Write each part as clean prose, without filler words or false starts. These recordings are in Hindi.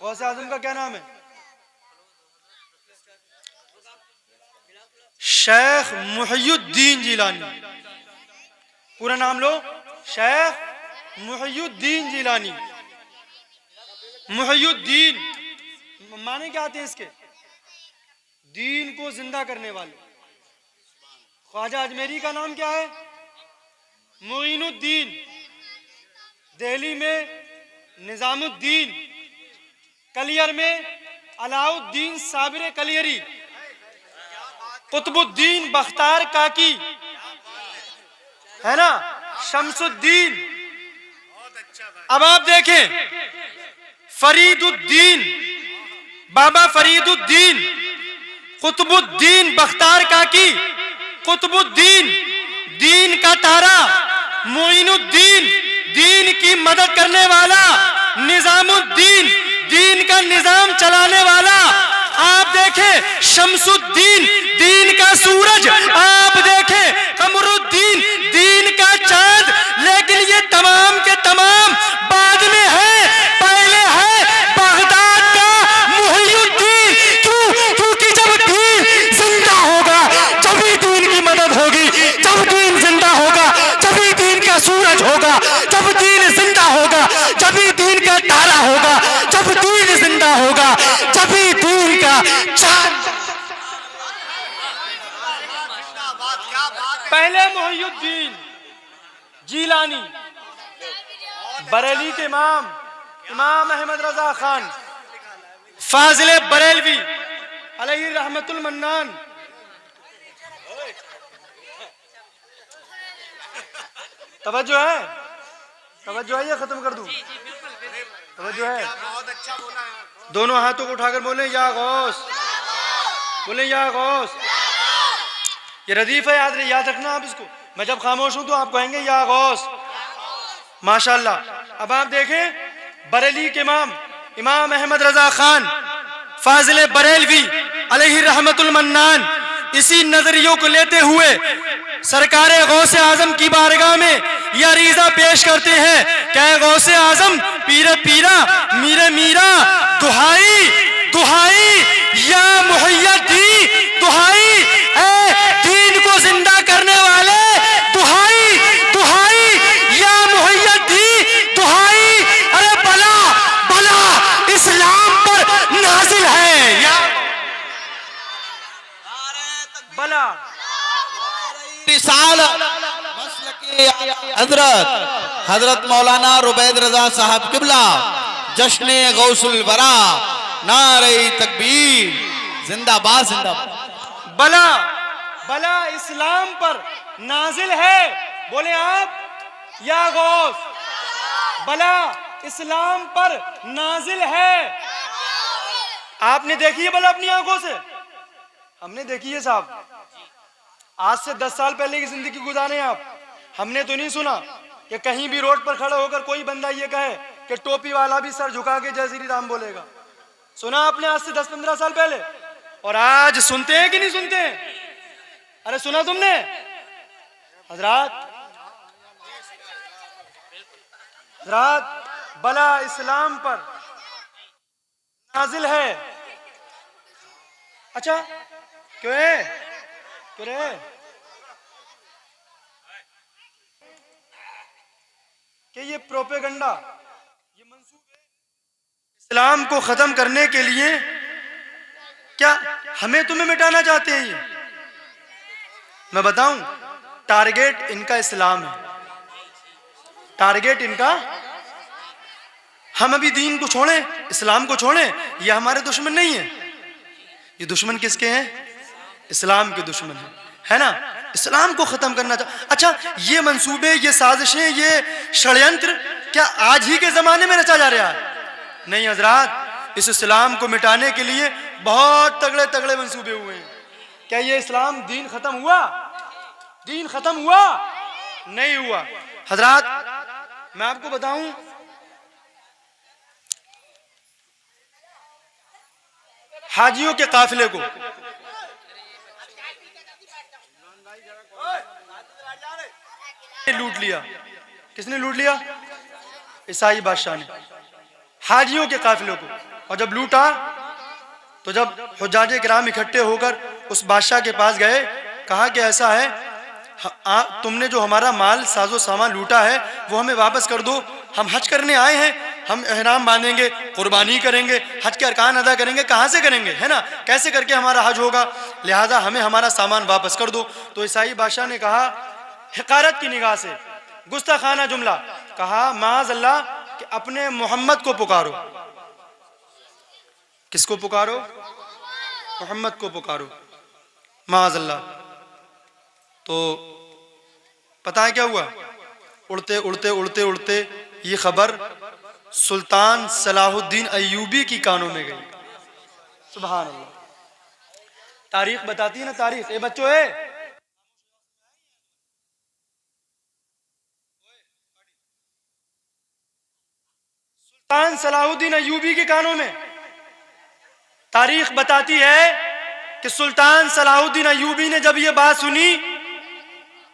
गौसे आजम का क्या नाम है? शेख मुहियुद्दीन जिलानी। पूरा नाम लो, शेख मुहियुद्दीन जिलानी। मुहियुद्दीन माने क्या आते हैं इसके? दीन को जिंदा करने वाले। ख्वाजा अजमेरी का नाम क्या है? मुइनुद्दीन। दिल्ली में निजामुद्दीन, कलियर में अलाउद्दीन साबिर कलियरी, कुतुबुद्दीन बख्तार काकी, है ना, शमसुद्दीन। अब आप देखें, फरीदुद्दीन, बाबा फरीदुद्दीन, कुतुबुद्दीन बख्तार काकी, कुतुबुद्दीन दीन का तारा, मोइनुद्दीन दीन की मदद करने वाला, निजामुद्दीन दीन का निजाम चलाने वाला। आप देखें शमसुद्दीन दीन का सूरज, आप देखें कमरुद्दीन दीन का चांद। लेकिन ये तमाम के तमाम बाद में है, पहले है बगदाद का मुहियुद्दीन। क्यों? क्योंकि जब दीन जिंदा होगा जब दीन की मदद होगी, जब दीन जिंदा होगा जब दीन का सूरज होगा, जब दीन जिंदा होगा जब दीन का तारा होगा, जब दीन जिंदा होगा जब दीन का चांद। पहले मुहियुद्दीन जिलानी, बरेली के इमाम इमाम अहमद रजा खान फाजिल बरेलवी अलैहि रहमतुल मन्नान। तवज्जो है, तवज्जो है, ये खत्म कर दूं? तवज्जो है? बहुत अच्छा बोला है। दोनों हाथों को उठाकर बोले या गौस, बोले या गौस। ये रदीफ है, याद रखना आप इसको। मैं जब खामोश हूं तो आप कहेंगे या गौस। माशाल्लाह। अब आप देखें बरेली के इमाम इमाम अहमद रजा खान फाजिल बरेलवी अलैहि रहमतुल मन्नान, इसी नजरियों को लेते हुए सरकारे गौसे आजम की बारगाह में यह अरीजा पेश करते हैं कि गौसे आजम पीरे पीरा मीरे मीरा, दुहाई दुहाई या मुहियुद्दीन, दुहाई ए दीन को जिंदा करने वाले, दुहाई दुहाई या मुहियुद्दीन, दुहाई। अरे बला बला इस्लाम पर नाजिल है, या बला हजरत मौलाना रुबैद रजा साहब किबला जश्न गौसुल वरा, नारे तकबीर, जिंदाबाद जिंदाबाद। बला बला इस्लाम पर नाजिल है, बोले आप या गौस। बला इस्लाम पर नाजिल है। आपने देखी है बला अपनी आंखों से? हमने देखी है साहब। आज से 10 साल पहले की जिंदगी गुजारे आप। हमने तो नहीं सुना कि कहीं भी रोड पर खड़ा होकर कोई बंदा ये कहे कि टोपी वाला भी सर झुका के जय श्री राम बोलेगा। सुना आपने आज से 10-15 साल पहले? और आज सुनते हैं कि नहीं सुनते हैं? अरे सुना तुमने हजरात? हजरात बला इस्लाम पर नाजिल है। अच्छा क्यों है? क्यों रे? कि ये प्रोपेगंडा, ये मंसूबे इस्लाम को खत्म करने के लिए क्या हमें तुम्हें मिटाना चाहते हैं? ये मैं बताऊं, टारगेट इनका इस्लाम है, टारगेट इनका। हम अभी दीन को छोड़ें, इस्लाम को छोड़ें, ये हमारे दुश्मन नहीं है। ये दुश्मन किसके हैं? इस्लाम के दुश्मन है ना? इस्लाम को खत्म करना चाह। अच्छा ये मंसूबे, ये साजिशें, ये षड्यंत्र क्या आज ही के जमाने में रचा जा रहा है? नहीं हजरात, इस इस्लाम को मिटाने के लिए बहुत तगड़े तगड़े मंसूबे हुए हैं। क्या ये इस्लाम दीन खत्म हुआ? दीन खत्म हुआ? नहीं हुआ। हजरात मैं आपको बताऊं, हाजियों के काफिले को लूट लिया। किसने लूट लिया? ईसाई बादशाह ने। हाजियों के काफिलों को और जब लूटा तो जब हुज्जाज किराम इकट्ठे होकर उस बादशाह के पास गए, कहा कि ऐसा है, तुमने जो हमारा माल साजो सामान लूटा है वो हमें वापस कर दो, हम हज करने आए हैं, हम एहराम बांधेंगे, कुर्बानी करेंगे, हज के अरकान अदा करेंगे, कहाँ से करेंगे, है ना, कैसे करके हमारा हज होगा, लिहाजा हमें हमारा सामान वापस कर दो। तो ईसाई बादशाह ने कहा हिकारत की निगाह से, गुस्ताखाना जुमला, कहा माज़ अल्लाह कि अपने मोहम्मद को पुकारो। किसको पुकारो? मोहम्मद को पुकारो, माज़ अल्लाह। तो पता है क्या हुआ? उड़ते उड़ते उड़ते उड़ते ये खबर सुल्तान सलाहुद्दीन अय्यूबी की कानों में गई। सुभान अल्लाह। तारीख बताती है ना, तारीख। ए बच्चों, सुल्तान सलाहुद्दीन अय्यूबी के कानों में तारीख बताती है कि सुल्तान सलाहुद्दीन अय्यूबी ने जब ये बात सुनी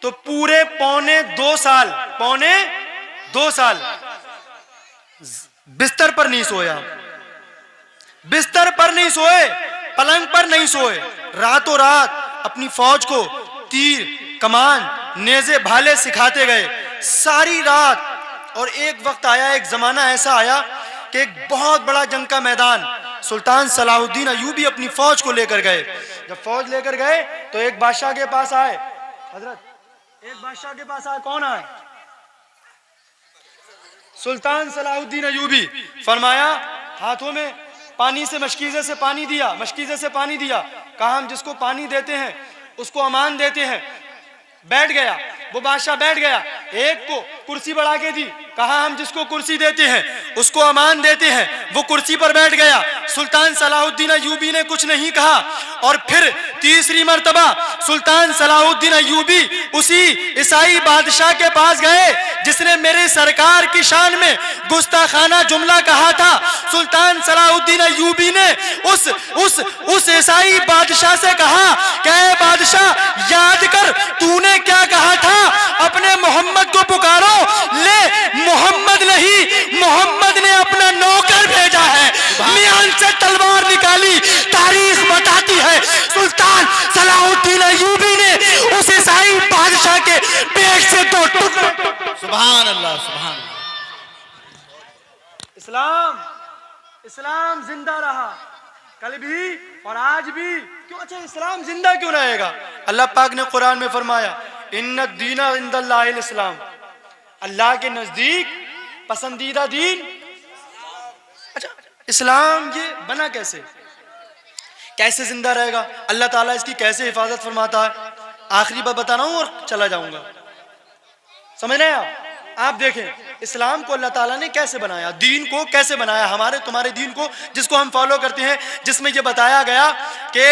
तो पूरे पौने 2 साल बिस्तर पर नहीं सोया, बिस्तर पर नहीं सोए, पलंग पर नहीं सोए। रातों रात अपनी फौज को तीर कमान नेज़े भाले सिखाते गए सारी रात। और एक वक्त आया, एक जमाना ऐसा आया कि एक बहुत बड़ा जंग का मैदान सुल्तान सलाहुद्दीन अय्यूबी अपनी फौज को लेकर गए। जब फौज लेकर गए तो एक बादशाह के पास आए। हजरत, एक बादशाह के पास आए। कौन आए? सुल्तान सलाहुद्दीन अय्यूबी। फरमाया, हाथों में पानी से मशकीज़े से पानी दिया, मशकीज़े से पानी दिया। कहा हम जिसको पानी देते हैं उसको अमान देते हैं। बैठ गया वो बादशाह, बैठ गया। एक को कुर्सी बढ़ा के दी, कहा हम जिसको कुर्सी देते हैं उसको अमान देते हैं, वो कुर्सी पर बैठ गया। सुल्तान सलाहुद्दीन अय्यूबी ने कुछ नहीं कहा। और फिर तीसरी मर्तबा सुल्तान सलाहुद्दीन अय्यूबी उसी ईसाई बादशाह के पास गए जिसने मेरे सरकार की शान में गुस्ताखाना जुमला कहा था। सुल्तान सलाहुद्दीन अय्यूबी ने उस ईसाई बादशाह से कहा कि बादशाह, याद कर तूने क्या कहा था, अपने मोहम्मद को पुकारो। ले, मोहम्मद नहीं, मोहम्मद ने अपना नौकर भेजा है। मियान से तलवार निकाली। तारीख बताती है सुल्तान सलाहुद्दीन अय्यूबी ने उस ईसाई बादशाह के पेट से 2 टुकड़े। सुभान अल्लाह, सुभान अल्लाह। इस्लाम जिंदा रहा कल भी और आज भी। क्यों? अच्छा, इस्लाम जिंदा क्यों रहेगा? अल्लाह पाक ने कुरान में फरमाया, इन्ना दीना इंदल्लाहिल इस्लाम, अल्लाह के नजदीक पसंदीदा दीन। अच्छा, इस्लाम ये बना कैसे, कैसे जिंदा रहेगा? अल्लाह ताला इसकी कैसे हिफाजत फरमाता है? आखिरी बात बता रहा हूं और चला जाऊंगा। समझ रहे हैं आप देखें इस्लाम को अल्लाह ताला ने कैसे बनाया, दीन को कैसे बनाया, हमारे तुम्हारे दीन को जिसको हम फॉलो करते हैं, जिसमें ये बताया गया कि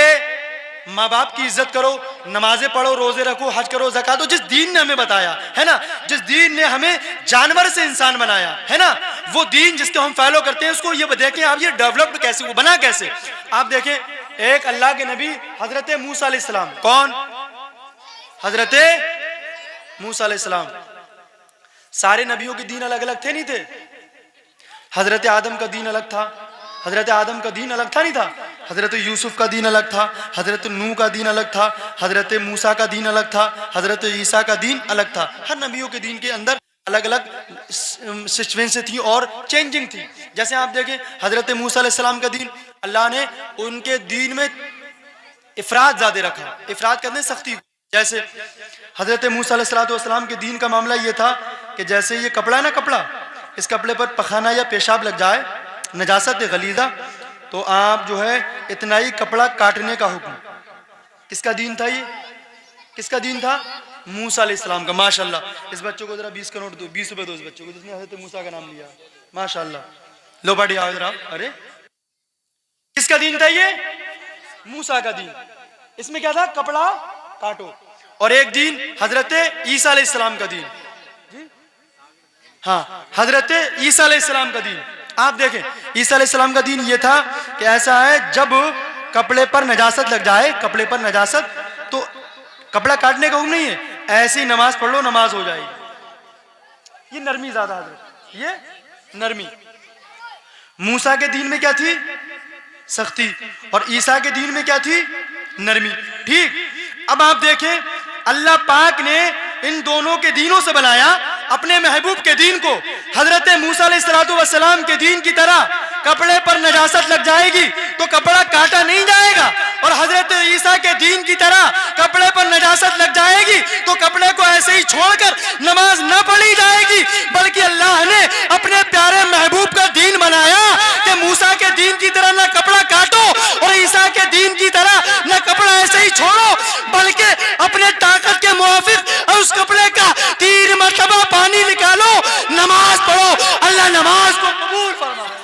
माँ बाप की इज्जत करो, नमाजें पढ़ो, रोजे रखो, हज करो, ज़कात दो। जिस दीन ने हमें बताया है ना, जिस दीन ने हमें जानवर से इंसान बनाया है ना, वो दीन जिसको हम फॉलो करते हैं उसको ये देखें आप, ये डेवलप्ड कैसे, वो बना कैसे। आप देखें एक अल्लाह के नबी हजरत मूसा अलैहिस्सलाम। कौन? हजरत मूसा अलैहिस्सलाम। सारे नबियों के दीन अलग अलग थे, नहीं थे? हजरत आदम का दीन अलग था, हजरत आदम का दीन अलग था, नहीं था? हजरत यूसुफ का दीन अलग था, हजरत नूह का दीन अलग था, हजरत मूसा का दीन अलग था, हजरत ईसा का दीन अलग था। हर नबियों के दीन के अंदर अलग अलग सिचुएशन थी और चेंजिंग थी। जैसे आप देखें हजरत मूसा अलैहिस्सलाम का दीन, अल्लाह ने उनके दीन में इफरात ज़्यादा रखा। इफरात करने सख्ती। जैसे हजरत मूसा अलैहिस्सलाम के दीन का मामला ये था कि जैसे ये कपड़ा है ना, कपड़ा, इस कपड़े पर पखाना या पेशाब लग जाए, नजासत गलीजा, तो आप जो है इतना ही कपड़ा काटने का हुक्म। किसका दीन था ये? किसका दीन था? मूसा अलैहिस्सलाम का। माशाल्लाह। इस बच्चों को जरा 20 का नोट दो, 20 रुपए दो इस बच्चों को जिसने हजरत मूसा का नाम लिया। माशाल्लाह। लो बाटी आओ जरा। अरे किसका दीन था ये? मूसा का दीन। इसमें क्या था? कपड़ा काटो। और एक दीन हजरत ईसा अलैहिस्सलाम का दीन। हाँ, हजरत ईसा अलैहिस्सलाम का दीन। आप देखें ईसा अलैहिस्सलाम का दीन ये था कि ऐसा है, जब कपड़े पर नजासत लग जाए, कपड़े पर नजासत, तो कपड़ा काटने का हुक्म नहीं है, ऐसी नमाज पढ़ लो, नमाज हो जाएगी। ये नरमी ज्यादा हजरत, ये नरमी। मूसा के दीन में क्या थी? सख्ती। और ईसा के दीन में क्या थी? नरमी। ठीक। अब आप देखें, अल्लाह पाक ने इन दोनों के दीनों से बनाया अपने महबूब के दीन को। हजरत मूसा अलैहिस्सलाम के दीन की तरह कपड़े पर नजासत लग जाएगी तो कपड़ा काटा नहीं जाएगा, और हजरत ईसा के दीन की तरह कपड़े पर नजासत लग जाएगी तो कपड़े को ऐसे ही छोड़कर नमाज न पढ़ी जाएगी। बल्कि अल्लाह ने अपने प्यारे महबूब का दीन बनाया कि मूसा के दीन की तरह न कपड़ा काटो और ईसा के दीन की तरह न कपड़ा ऐसे ही छोड़ो, बल्कि अपने ताकत के मुआफिक उस कपड़े का 3 मरतबा पानी निकालो, नमाज पढ़ो। अल्लाह नमाज को कबूल फरमाए।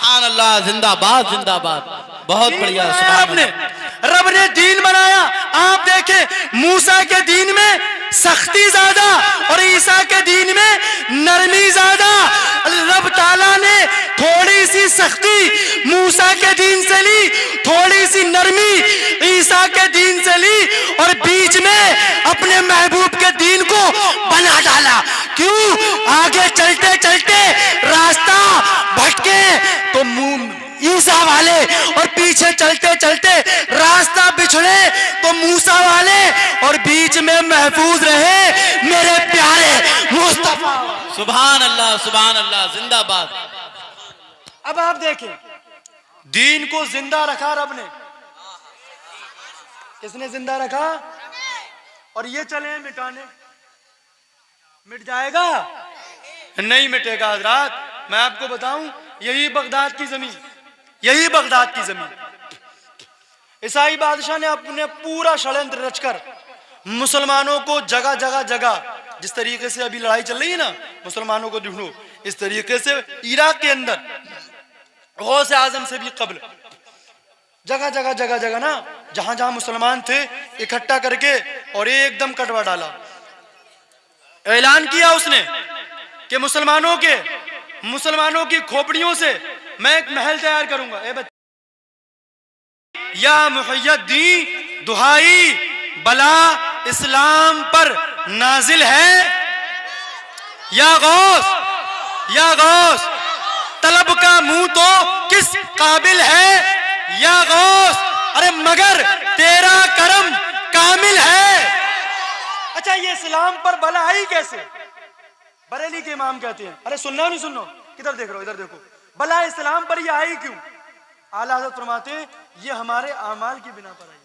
सुभान अल्लाह, जिंदाबाद जिंदाबाद। बहुत बढ़िया। रब ने दीन बनाया। आप देखें, मूसा के दीन में सख्ती ज्यादा और ईसा के दीन में नरमी ज्यादा। रब ताला ने थोड़ी सी सख्ती मूसा के दीन से ली, थोड़ी सी नरमी ईसा के दीन से ली, और बीच में अपने महबूब के दीन को बना डाला। क्यों? आगे चलते चलते रास्ता भटके तो ईसा वाले, और पीछे चलते चलते रास्ता बिछड़े तो मूसा वाले, और बीच में महफूज रहे मेरे प्यारे मुस्तफा। सुभान अल्लाह, जिंदाबाद। अब आप देखें, दीन को जिंदा रखा रब ने। किसने जिंदा रखा? और ये चले मिटाने, मिट जाएगा? नहीं मिटेगा हजरात। मैं आपको बताऊं, यही बगदाद की जमीन, यही बगदाद की जमीन, ईसाई बादशाह ने अपने पूरा षड्यंत्र रचकर मुसलमानों को जगह जगह जगह, जिस तरीके से अभी लड़ाई चल रही है ना, मुसलमानों को ढूंढो, इस तरीके से इराक के अंदर गौस आजम से भी कबल जगह जगह जगह जगह ना, जहां जहां मुसलमान थे इकट्ठा करके और एकदम कटवा डाला। ऐलान किया उसने कि मुसलमानों की खोपड़ियों से मैं एक महल तैयार करूंगा। या मुहय्यद्दीन, दुहाई बला इस्लाम पर नाजिल है। या गौस तलब का मुंह तो किस काबिल है। या गौस, अरे मगर तेरा करम कामिल है। अच्छा, ये इस्लाम पर बला आई कैसे? बरेली के इमाम कहते हैं, अरे सुनना नहीं सुनो, किधर देख रहे हो, इधर देखो, भला इस्लाम पर ये आई क्यों? आला हज़रत फरमाते हैं, ये हमारे आमाल की बिना पर आई।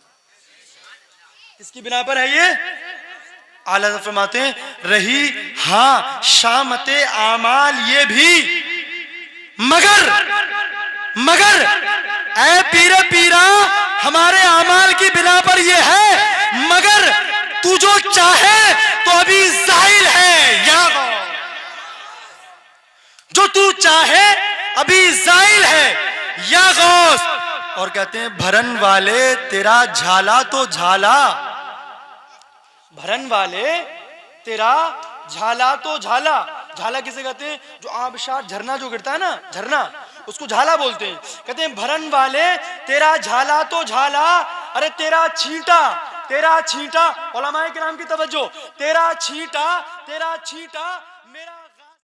किसकी बिना पर है ये? आला हज़रत फरमाते हैं, रही हाँ शामते आमाल ये भी, मगर ऐ पीरा हमारे आमाल की बिना पर ये है, मगर तू जो चाहे तो अभी जाहिल है। या जो तू चाहे अभी जाहिल है। या गौस, और कहते हैं भरन वाले तेरा झाला तो झाला, भरन वाले तेरा झाला तो झाला। झाला किसे कहते हैं? जो आबशार झरना जो गिरता है ना, झरना, उसको झाला बोलते हैं। कहते हैं भरन वाले तेरा झाला तो झाला, अरे तेरा छींटा, उलमाए किराम की तवज्जो, तेरा छींटा मेरा